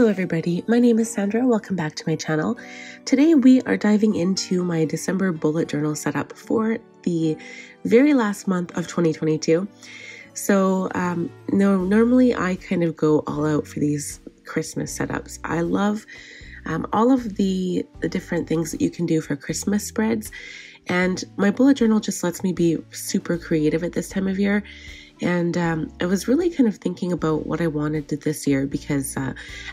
Hello everybody, my name is Sandra. Welcome back to my channel. Today we are diving into my December bullet journal setup for the very last month of 2022. So normally I kind of go all out for these Christmas setups. I love all of the different things that you can do for Christmas spreads, and my bullet journal just lets me be super creative at this time of year. And I was really kind of thinking about what I wanted this year because,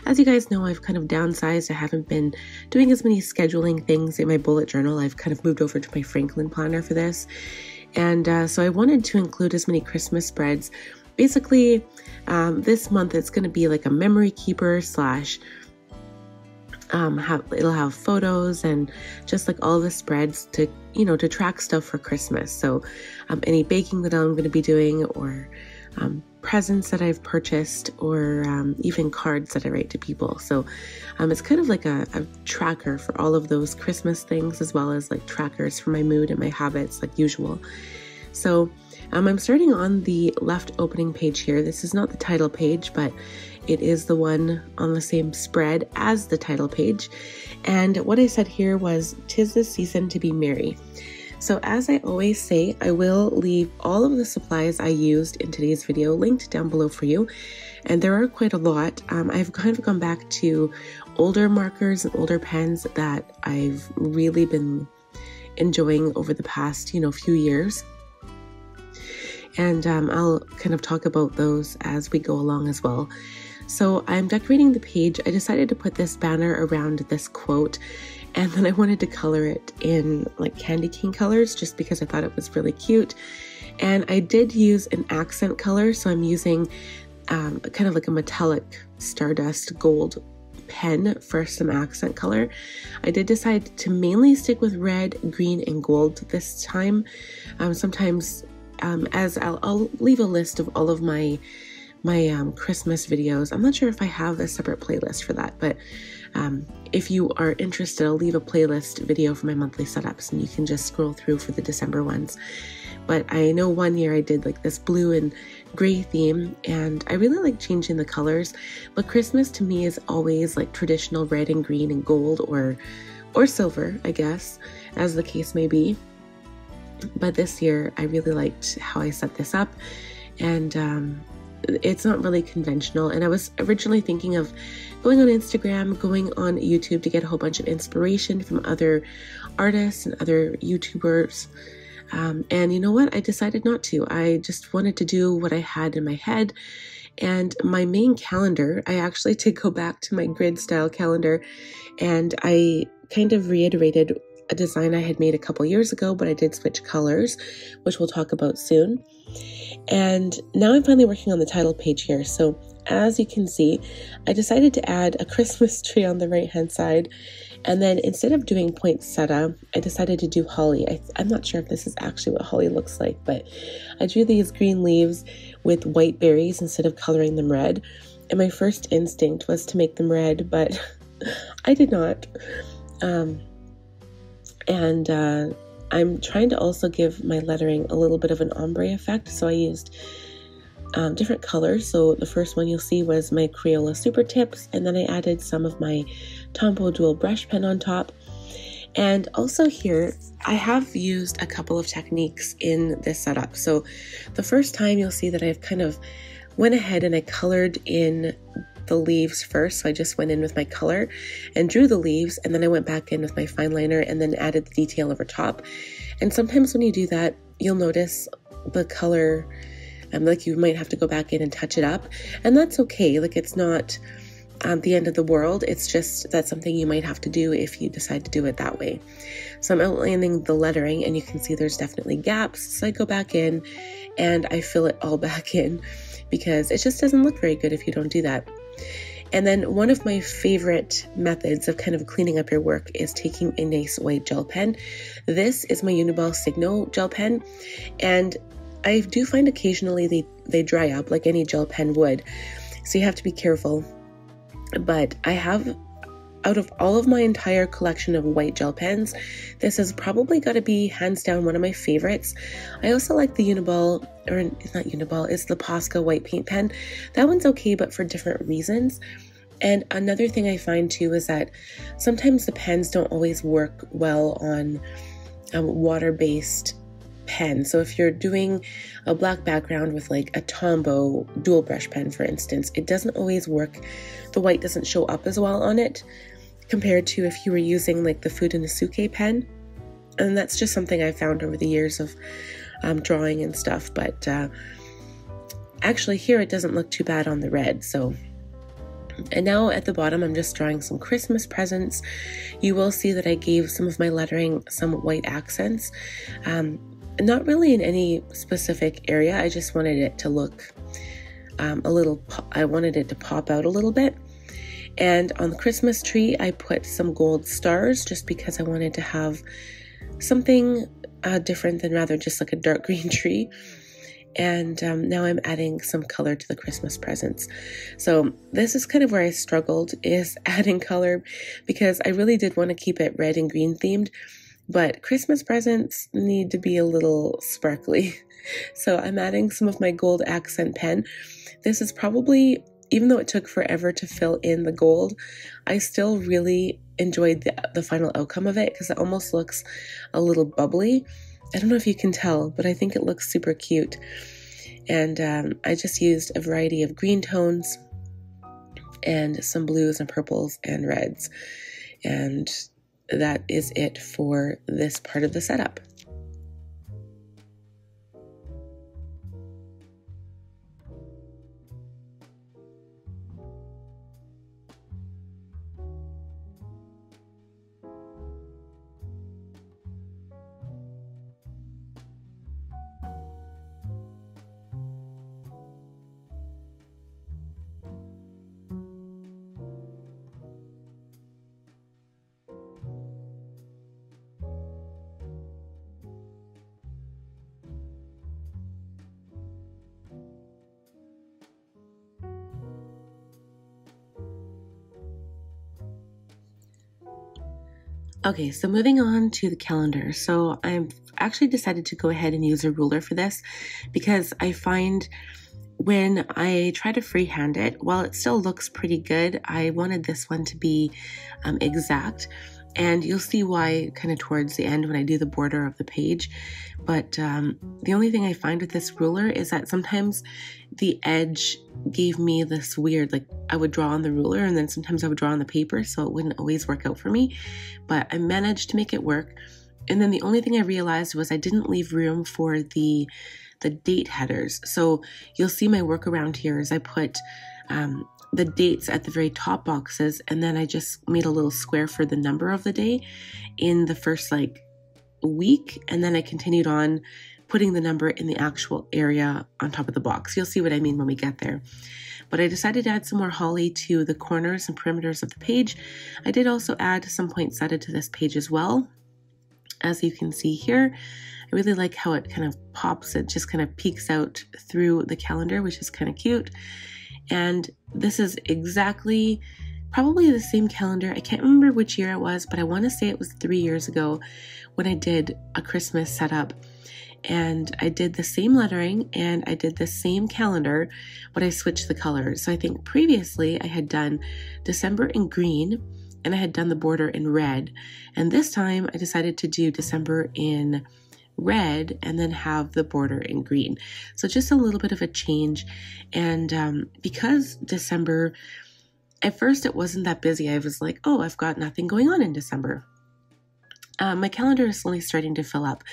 as you guys know, I've kind of downsized. I haven't been doing as many scheduling things in my bullet journal. I've kind of moved over to my Franklin planner for this. And so I wanted to include as many Christmas spreads. Basically, this month it's going to be like a memory keeper slash it'll have photos and just like all the spreads to, to track stuff for Christmas. So any baking that I'm going to be doing, or presents that I've purchased, or even cards that I write to people. So it's kind of like a tracker for all of those Christmas things, as well as like trackers for my mood and my habits like usual. So I'm starting on the left opening page here. This is not the title page, but it is the one on the same spread as the title page. And what I said here was, "'Tis the season to be merry." So as I always say, I will leave all of the supplies I used in today's video linked down below for you. And there are quite a lot. I've kind of gone back to older markers and older pens that I've really been enjoying over the past, few years. And I'll kind of talk about those as we go along as well. So I'm decorating the page. I decided to put this banner around this quote, and then I wanted to color it in like candy cane colors just because I thought it was really cute. And I did use an accent color, so I'm using kind of like a metallic stardust gold pen for some accent color. I did decide to mainly stick with red, green, and gold this time. Sometimes as I'll leave a list of all of my Christmas videos. I'm not sure if I have a separate playlist for that, but if you are interested, I'll leave a playlist video for my monthly setups, and you can just scroll through for the December ones. But I know one year I did like this blue and gray theme, and I really like changing the colors. But Christmas to me is always like traditional red and green and gold, or silver, I guess, as the case may be. But this year I really liked how I set this up, and it's not really conventional. And I was originally thinking of going on Instagram, going on YouTube to get a whole bunch of inspiration from other artists and other YouTubers. And you know what? I decided not to. I just wanted to do what I had in my head. And my main calendar, I actually did go back to my grid style calendar, and I kind of reiterated a design I had made a couple years ago, but I did switch colors, which we'll talk about soon. And now I'm finally working on the title page here. So as you can see, I decided to add a Christmas tree on the right hand side. And then instead of doing poinsettia, I decided to do holly. I'm not sure if this is actually what holly looks like, but I drew these green leaves with white berries instead of coloring them red. And my first instinct was to make them red, but I did not. I'm trying to also give my lettering a little bit of an ombre effect, so I used different colors. So the first one you'll see was my Crayola Super Tips, and then I added some of my Tombow Dual Brush Pen on top. And also here, I have used a couple of techniques in this setup. So the first time you'll see that I've kind of went ahead and I colored in the leaves first. So I just went in with my color and drew the leaves, and then I went back in with my fine liner and then added the detail over top. And sometimes when you do that, you'll notice the color, like you might have to go back in and touch it up, and that's okay. Like it's not the end of the world. It's just that's something you might have to do if you decide to do it that way. So I'm outlining the lettering, and you can see there's definitely gaps. So I go back in and I fill it all back in, because it just doesn't look very good if you don't do that. And then one of my favorite methods of kind of cleaning up your work is taking a nice white gel pen. This is my Uniball Signo gel pen, and I do find occasionally they dry up like any gel pen would, so you have to be careful. But I have, out of all of my entire collection of white gel pens, this has probably got to be hands down one of my favorites. I also like the Uniball, or it's not Uniball, it's the Posca white paint pen. That one's okay, but for different reasons. And another thing I find too is that sometimes the pens don't always work well on water-based pen. So if you're doing a black background with like a Tombow dual brush pen, for instance, it doesn't always work. The white doesn't show up as well on it compared to if you were using like the Fudenosuke pen. And that's just something I found over the years of drawing and stuff. But actually here it doesn't look too bad on the red. So, and now at the bottom, I'm just drawing some Christmas presents. You will see that I gave some of my lettering some white accents. Not really in any specific area. I just wanted it to look I wanted it to pop out a little bit. And on the Christmas tree, I put some gold stars just because I wanted to have something different than rather just like a dark green tree. And now I'm adding some color to the Christmas presents. So this is kind of where I struggled, is adding color, because I really did want to keep it red and green themed, but Christmas presents need to be a little sparkly. So I'm adding some of my gold accent pen. This is probably, even though it took forever to fill in the gold, I still really enjoyed the final outcome of it because it almost looks a little bubbly. I don't know if you can tell, but I think it looks super cute. And I just used a variety of green tones and some blues and purples and reds. And that is it for this part of the setup. Okay, so moving on to the calendar. So I've actually decided to go ahead and use a ruler for this because I find when I try to freehand it, while it still looks pretty good, I wanted this one to be exact. And you'll see why kind of towards the end when I do the border of the page. But the only thing I find with this ruler is that sometimes the edge gave me this weird, like I would draw on the ruler and then sometimes I would draw on the paper, so it wouldn't always work out for me. But I managed to make it work. And then the only thing I realized was I didn't leave room for the date headers. So you'll see my workaround here is I put the dates at the very top boxes, and then I just made a little square for the number of the day in the first like week, and then I continued on putting the number in the actual area on top of the box. You'll see what I mean when we get there. But I decided to add some more holly to the corners and perimeters of the page. I did also add some poinsettia to this page as well. As you can see here, I really like how it kind of pops, it just kind of peeks out through the calendar, which is kind of cute. And this is exactly probably the same calendar. I can't remember which year it was, but I want to say it was 3 years ago when I did a Christmas setup. And I did the same lettering and I did the same calendar, but I switched the colors. So I think previously I had done December in green and I had done the border in red. And this time I decided to do December in red and then have the border in green. So just a little bit of a change. And because December, at first it wasn't that busy. I was like, oh, I've got nothing going on in December. My calendar is slowly starting to fill up.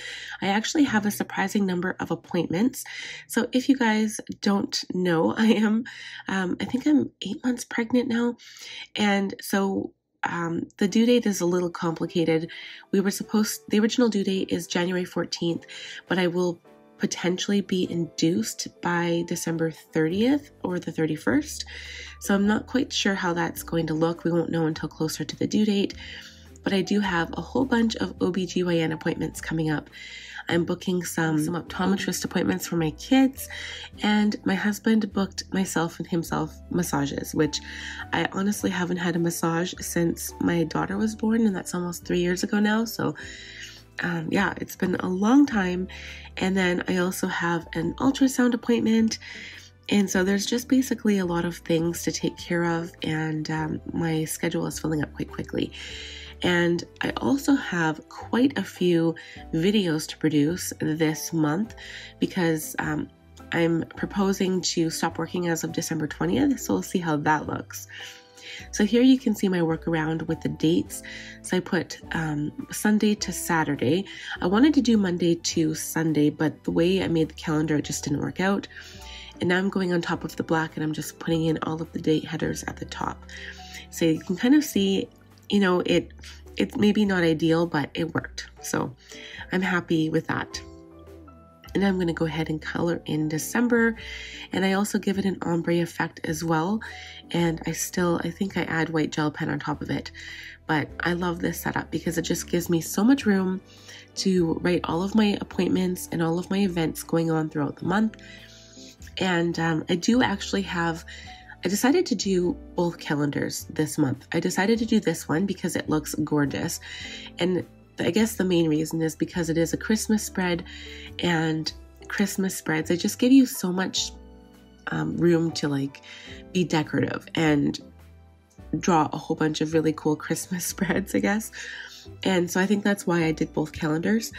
I actually have a surprising number of appointments. So if you guys don't know, I think I'm 8 months pregnant now. And so the due date is a little complicated. The original due date is January 14th, but I will potentially be induced by December 30th or the 31st. So I'm not quite sure how that's going to look. We won't know until closer to the due date. But I do have a whole bunch of OBGYN appointments coming up. I'm booking some optometrist appointments for my kids, and my husband booked myself and himself massages, which I honestly haven't had a massage since my daughter was born, and that's almost 3 years ago now. So yeah, it's been a long time. And then I also have an ultrasound appointment, And so there's just basically a lot of things to take care of, and my schedule is filling up quite quickly. And I also have quite a few videos to produce this month because I'm proposing to stop working as of December 20th, so we'll see how that looks. So here you can see my workaround with the dates. So I put Sunday to Saturday. I wanted to do Monday to Sunday, but the way I made the calendar, it just didn't work out. And now I'm going on top of the black and I'm just putting in all of the date headers at the top. So you can kind of see, you know, it's maybe not ideal, but it worked. So I'm happy with that. And I'm going to go ahead and color in December. And I also give it an ombre effect as well. And I think I add white gel pen on top of it. But I love this setup because it just gives me so much room to write all of my appointments and all of my events going on throughout the month. And I decided to do both calendars this month. I decided to do this one because it looks gorgeous. And I guess the main reason is because it is a Christmas spread, and Christmas spreads, they just give you so much room to like be decorative and draw a whole bunch of really cool Christmas spreads, I guess. And so I think that's why I did both calendars.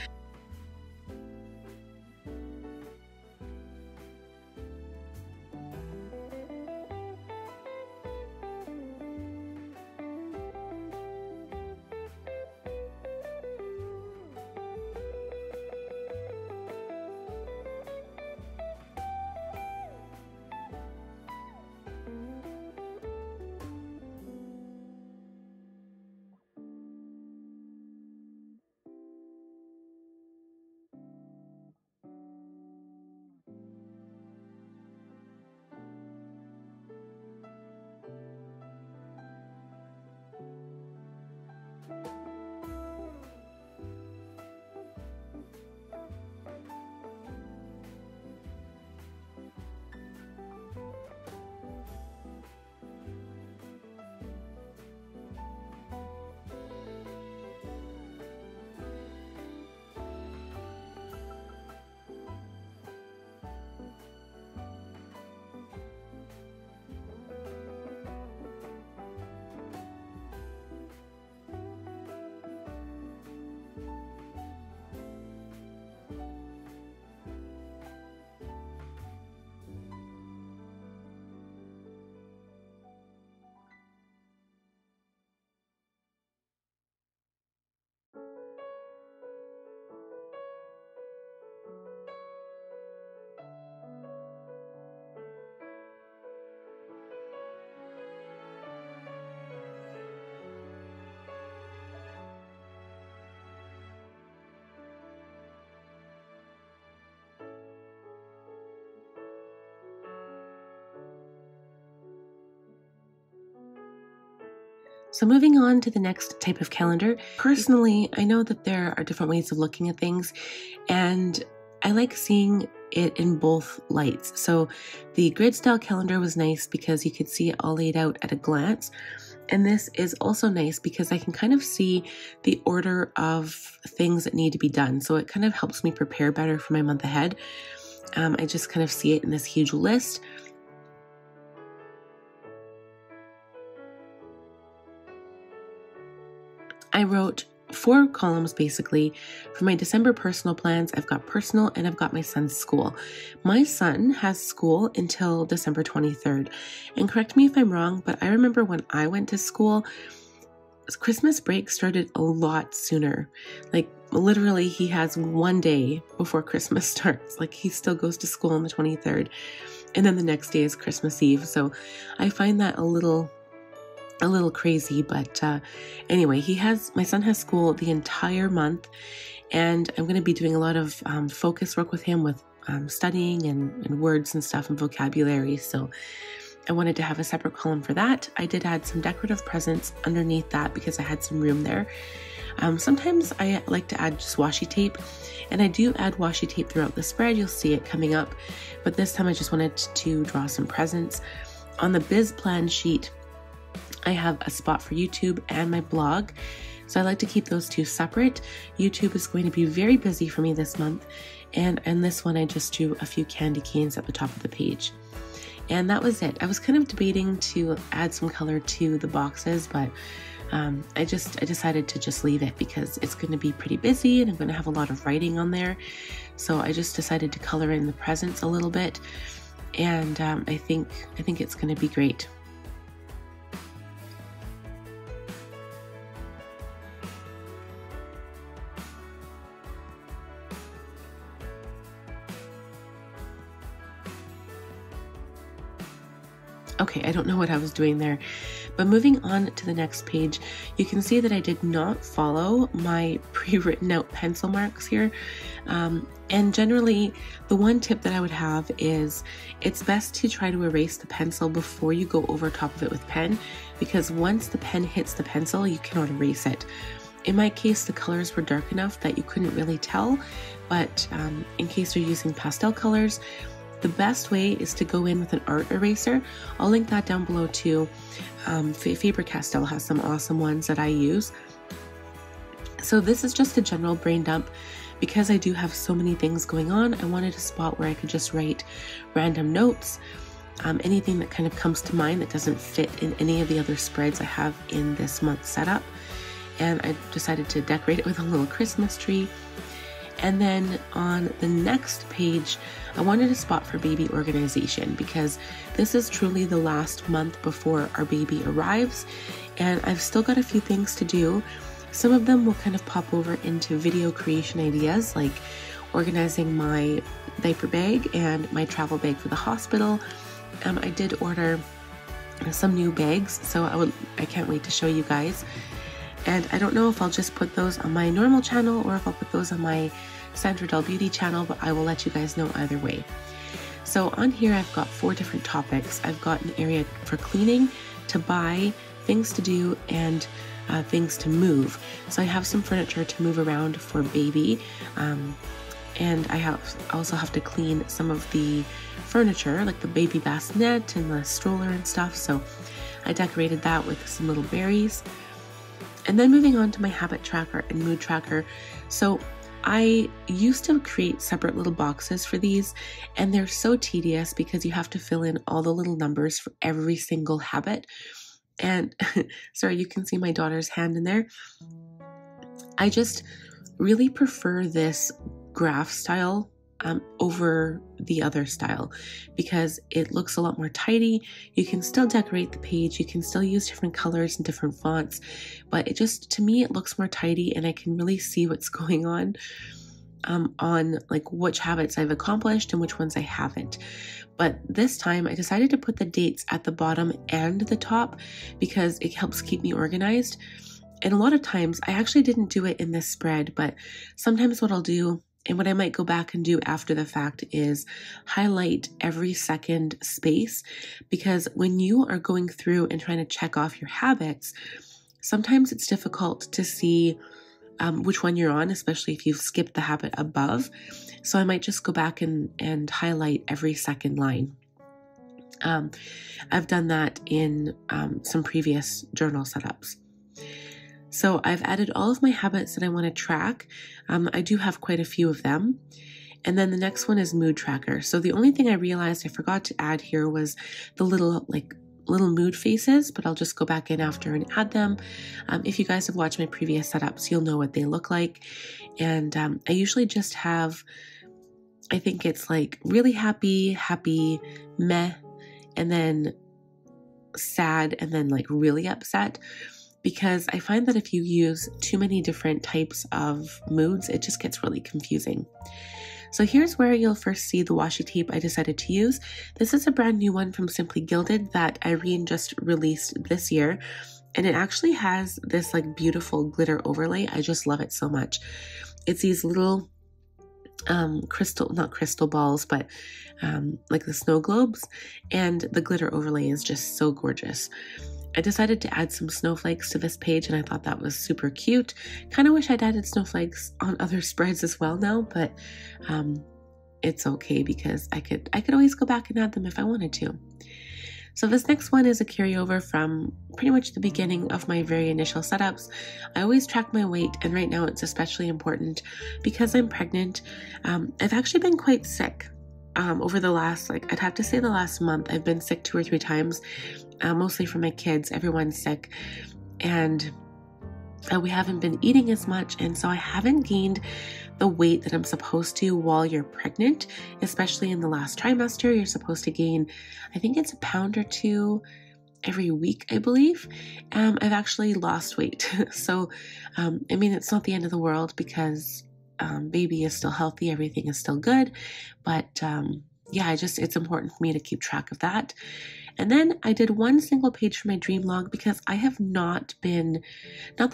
So moving on to the next type of calendar. Personally, I know that there are different ways of looking at things, and I like seeing it in both lights. So the grid style calendar was nice because you could see it all laid out at a glance. And this is also nice because I can kind of see the order of things that need to be done. So it kind of helps me prepare better for my month ahead. I just kind of see it in this huge list. I wrote 4 columns basically. For my December personal plans, I've got personal and I've got my son's school. My son has school until December 23rd. And correct me if I'm wrong, but I remember when I went to school, Christmas break started a lot sooner. Like literally he has one day before Christmas starts. Like he still goes to school on the 23rd. And then the next day is Christmas Eve. So I find that a little crazy, but anyway, my son has school the entire month, and I'm going to be doing a lot of focus work with him with studying and words and stuff and vocabulary. So I wanted to have a separate column for that. I did add some decorative presents underneath that because I had some room there. Sometimes I like to add just washi tape, and I do add washi tape throughout the spread. You'll see it coming up, but this time I just wanted to draw some presents. On the biz plan sheet, I have a spot for YouTube and my blog, so I like to keep those two separate. YouTube is going to be very busy for me this month, and this one I just drew a few candy canes at the top of the page. And that was it. I was kind of debating to add some color to the boxes, but I decided to just leave it because it's going to be pretty busy and I'm going to have a lot of writing on there. So I just decided to color in the presents a little bit, and I think it's going to be great. Okay, I don't know what I was doing there, but moving on to the next page, you can see that I did not follow my pre-written out pencil marks here. And generally, the one tip that I would have is it's best to try to erase the pencil before you go over top of it with pen, because once the pen hits the pencil, you cannot erase it. In my case, the colors were dark enough that you couldn't really tell, but in case you're using pastel colors, the best way is to go in with an art eraser. I'll link that down below too. Faber-Castell has some awesome ones that I use. So this is just a general brain dump. Because I do have so many things going on, I wanted a spot where I could just write random notes, anything that kind of comes to mind that doesn't fit in any of the other spreads I have in this month's setup. And I decided to decorate it with a little Christmas tree. And then on the next page, I wanted a spot for baby organization because this is truly the last month before our baby arrives, and I've still got a few things to do. Some of them will kind of pop over into video creation ideas, like organizing my diaper bag and my travel bag for the hospital. I did order some new bags, so I can't wait to show you guys. And I don't know if I'll just put those on my normal channel or if I'll put those on my Sandra Doll Beauty channel, but I will let you guys know either way. So on here, I've got 4 different topics. I've got an area for cleaning, to buy, things to do, and things to move. So I have some furniture to move around for baby, and I also have to clean some of the furniture, like the baby bassinet and the stroller and stuff. So I decorated that with some little berries. And then moving on to my habit tracker and mood tracker. So I used to create separate little boxes for these, and they're so tedious because you have to fill in all the little numbers for every single habit. And sorry, you can see my daughter's hand in there. I just really prefer this graph style over the other style because it looks a lot more tidy. You can still decorate the page, you can still use different colors and different fonts, but it just, to me, it looks more tidy and I can really see what's going on like which habits I've accomplished and which ones I haven't. But this time I decided to put the dates at the bottom and the top because it helps keep me organized. And a lot of times, I actually didn't do it in this spread, but sometimes what I'll do, and what I might go back and do after the fact, is highlight every second space, because when you are going through and trying to check off your habits, sometimes it's difficult to see which one you're on, especially if you've skipped the habit above. So I might just go back and highlight every second line. I've done that in some previous journal setups. So I've added all of my habits that I want to track. I do have quite a few of them. And then the next one is mood tracker. So the only thing I realized I forgot to add here was the little mood faces, but I'll just go back in after and add them. If you guys have watched my previous setups, you'll know what they look like. And I usually just have, I think it's like really happy, meh, and then sad, and then like really upset. Because I find that if you use too many different types of moods, it just gets really confusing. So here's where you'll first see the washi tape I decided to use. This is a brand new one from Simply Gilded that Irene just released this year. And it actually has this like beautiful glitter overlay. I just love it so much. It's these little not crystal balls, but like the snow globes. And the glitter overlay is just so gorgeous. I decided to add some snowflakes to this page, and I thought that was super cute. Kind of wish I'd added snowflakes on other spreads as well now, but it's okay because I could always go back and add them if I wanted to. So this next one is a carryover from pretty much the beginning of my very initial setups. I always track my weight, and right now it's especially important because I'm pregnant. I've actually been quite sick. over the last, I'd have to say the last month, I've been sick 2 or 3 times, mostly for my kids. Everyone's sick, and we haven't been eating as much, and so I haven't gained the weight that I'm supposed to while you're pregnant, especially in the last trimester. You're supposed to gain, I think it's 1 pound or 2 every week, I believe. I've actually lost weight. So, I mean, it's not the end of the world because baby is still healthy, everything is still good, but yeah, it's important for me to keep track of that. And then I did 1 single page for my dream log because I have not that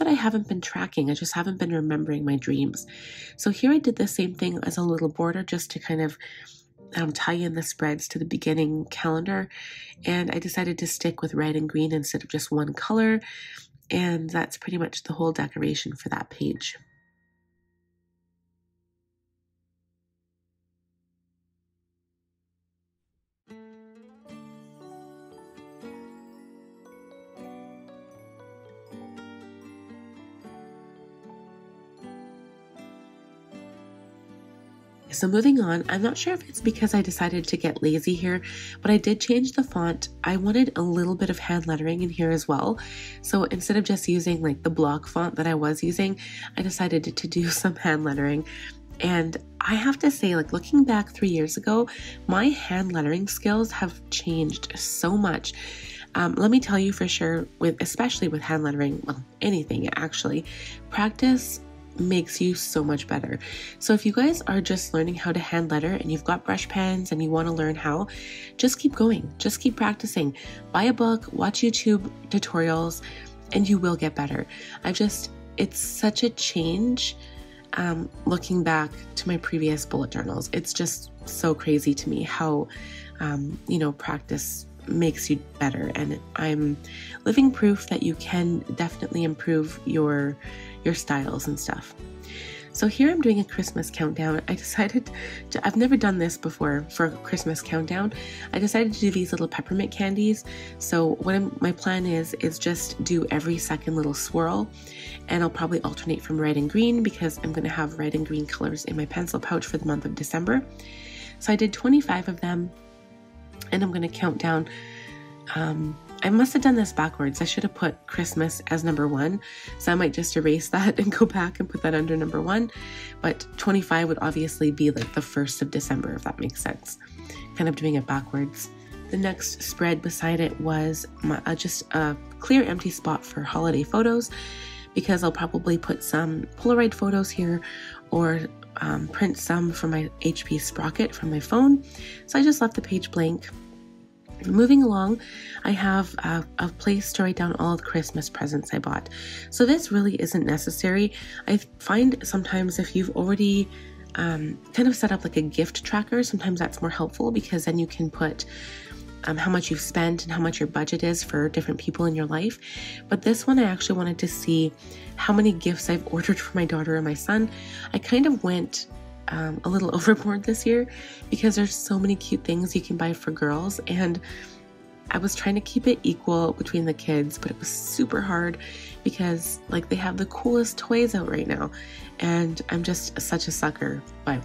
I haven't been tracking, I just haven't been remembering my dreams. So here I did the same thing as a little border just to kind of tie in the spreads to the beginning calendar. And I decided to stick with red and green instead of just one color. And that's pretty much the whole decoration for that page. So moving on, I'm not sure if it's because I decided to get lazy here, but I did change the font. I wanted a little bit of hand lettering in here as well. So instead of just using like the block font that I was using, I decided to do some hand lettering. And I have to say, like looking back 3 years ago, my hand lettering skills have changed so much. Let me tell you for sure, especially with hand lettering, well, anything actually, practice makes you so much better. So if you guys are just learning how to hand letter and you've got brush pens and you want to learn how, just keep going, just keep practicing. Buy a book, watch YouTube tutorials, and you will get better. It's such a change looking back to my previous bullet journals. It's just so crazy to me how practice makes you better, and I'm living proof that you can definitely improve your styles and stuff. So here I'm doing a Christmas countdown. I've never done this before for a Christmas countdown. I decided to do these little peppermint candies. So my plan is just do every second little swirl, and I'll probably alternate from red and green because I'm going to have red and green colors in my pencil pouch for the month of December. So I did 25 of them, and I'm going to count down. I must have done this backwards. I should have put Christmas as number 1. So I might just erase that and go back and put that under number 1. But 25 would obviously be like the 1st of December, if that makes sense. Kind of doing it backwards. The next spread beside it was just a clear empty spot for holiday photos, because I'll probably put some Polaroid photos here or print some from my HP Sprocket from my phone. So I just left the page blank. Moving along, I have a place to write down all of the Christmas presents I bought. So this really isn't necessary. I find sometimes if you've already kind of set up like a gift tracker, sometimes that's more helpful because then you can put how much you've spent and how much your budget is for different people in your life. But this one, I actually wanted to see how many gifts I've ordered for my daughter and my son. I kind of went a little overboard this year because there's so many cute things you can buy for girls, and I was trying to keep it equal between the kids, but it was super hard because like they have the coolest toys out right now, and I'm just such a sucker. But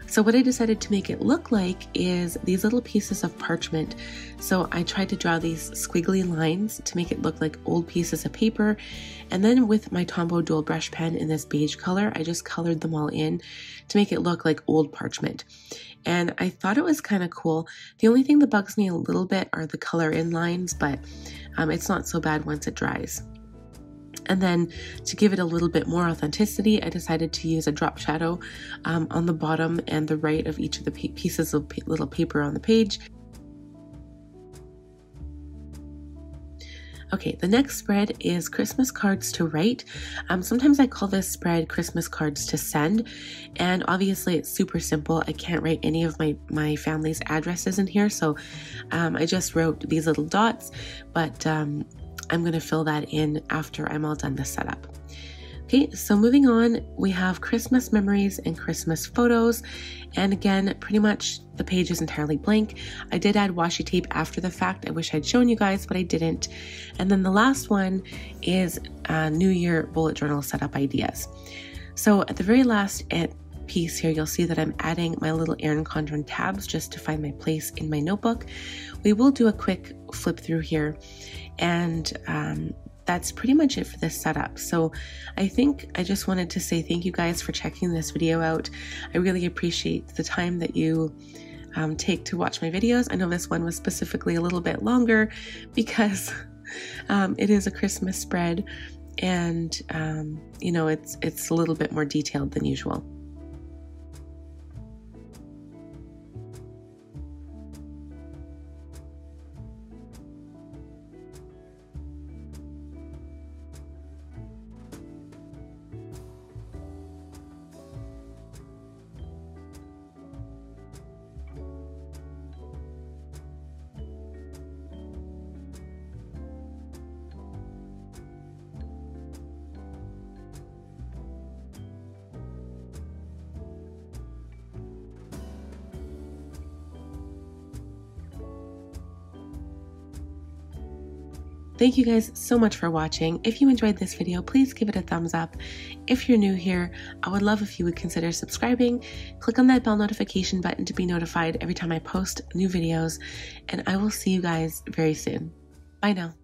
so what I decided to make it look like is these little pieces of parchment. So I tried to draw these squiggly lines to make it look like old pieces of paper. And then with my Tombow dual brush pen in this beige color, I just colored them all in to make it look like old parchment. And I thought it was kind of cool. The only thing that bugs me a little bit are the color in lines, but it's not so bad once it dries. And then to give it a little bit more authenticity, I decided to use a drop shadow on the bottom and the right of each of the pieces of little paper on the page. Okay, the next spread is Christmas cards to write. Sometimes I call this spread Christmas cards to send, and obviously it's super simple. I can't write any of my family's addresses in here, so I just wrote these little dots, but I'm going to fill that in after I'm all done this setup. Okay, so moving on, we have Christmas memories and Christmas photos. And again, pretty much the page is entirely blank. I did add washi tape after the fact. I wish I'd shown you guys, but I didn't. And then the last one is New Year bullet journal setup ideas. So at the very last, piece here, you'll see that I'm adding my little Erin Condren tabs just to find my place in my notebook. We will do a quick flip through here, and that's pretty much it for this setup. So I think I just wanted to say thank you guys for checking this video out. I really appreciate the time that you take to watch my videos. I know this one was specifically a little bit longer because it is a Christmas spread, and you know, it's a little bit more detailed than usual. Thank you guys so much for watching. If you enjoyed this video, please give it a thumbs up. If you're new here, I would love if you would consider subscribing. Click on that bell notification button to be notified every time I post new videos, and I will see you guys very soon. Bye now.